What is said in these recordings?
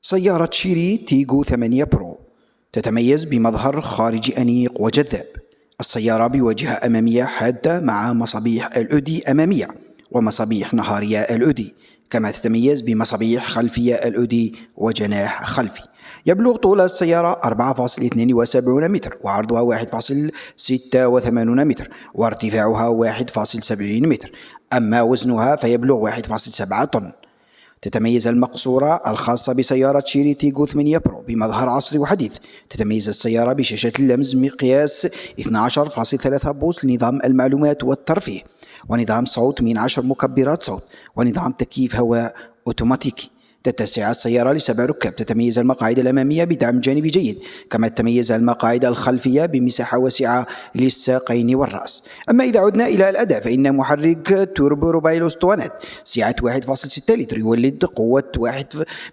سيارة شيري تيغو 8 برو تتميز بمظهر خارجي أنيق وجذاب. السيارة بواجهة أمامية حادة مع مصابيح LED أمامية ومصابيح نهارية LED، كما تتميز بمصابيح خلفية LED وجناح خلفي. يبلغ طول السيارة 4.72 متر، وعرضها 1.86 متر، وارتفاعها 1.70 متر. أما وزنها فيبلغ 1.7 طن. تتميز المقصورة الخاصة بسيارة شيري تيغو 8 برو بمظهر عصري وحديث. تتميز السيارة بشاشة اللمس مقياس 12.3 بوصة لنظام المعلومات والترفيه، ونظام صوت من 10 مكبرات صوت، ونظام تكييف هواء أوتوماتيكي. تتسع السيارة ل7 ركاب. تتميز المقاعد الأمامية بدعم جانبي جيد، كما تتميز المقاعد الخلفية بمساحة واسعة للساقين والرأس. أما إذا عدنا إلى الأداء فإن محرك توربو روبايل أسطوانات سعة 1.6 لتر يولد قوة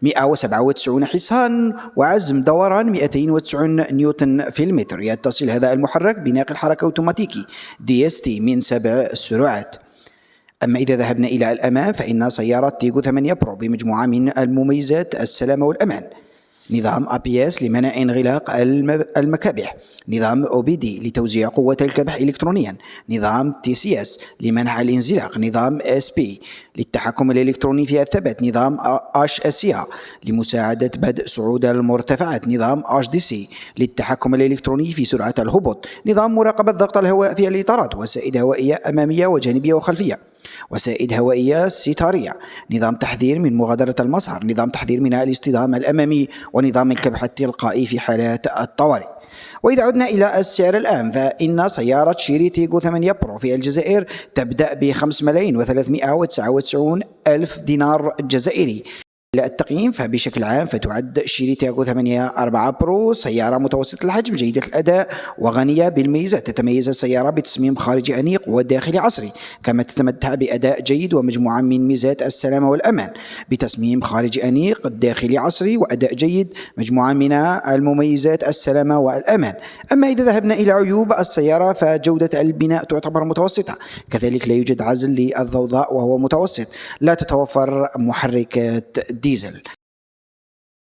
197 حصان وعزم دوران 209 نيوتن في المتر. يتصل هذا المحرك بناقل حركة أوتوماتيكي DST من 7 سرعات. أما إذا ذهبنا إلى الأمام فإن سيارة تيغو 8 برو بمجموعة من المميزات: السلامة والأمان، نظام ABS لمنع انغلاق المكابح، نظام OBD لتوزيع قوة الكبح إلكترونيا، نظام TCS لمنع الانزلاق، نظام SP للتحكم الإلكتروني في الثبات، نظام HSA لمساعدة بدء صعود المرتفعات، نظام HDC للتحكم الإلكتروني في سرعة الهبوط، نظام مراقبة ضغط الهواء في الإطارات، وسائد هوائية أمامية وجانبية وخلفية، وسائد هوائية ستارية، نظام تحذير من مغادرة المسار، نظام تحذير من الاصطدام الأمامي، ونظام الكبح التلقائي في حالات الطوارئ. وإذا عدنا إلى السعر الآن فإن سيارة شيري تيغو 8 برو في الجزائر تبدأ ب5,399,000 دينار جزائري. التقييم فبشكل عام فتعد شيري تيغو 8 4 برو سيارة متوسطة الحجم جيدة الأداء وغنية بالميزات. تتميز السيارة بتصميم خارجي أنيق وداخلي عصري، كما تتمتع بأداء جيد ومجموعة من ميزات السلامة والأمان. بتصميم خارجي أنيق داخلي عصري وأداء جيد، مجموعة من المميزات السلامة والأمان. أما إذا ذهبنا إلى عيوب السيارة فجودة البناء تعتبر متوسطة، كذلك لا يوجد عزل للضوضاء وهو متوسط، لا تتوفر محركات ديزل.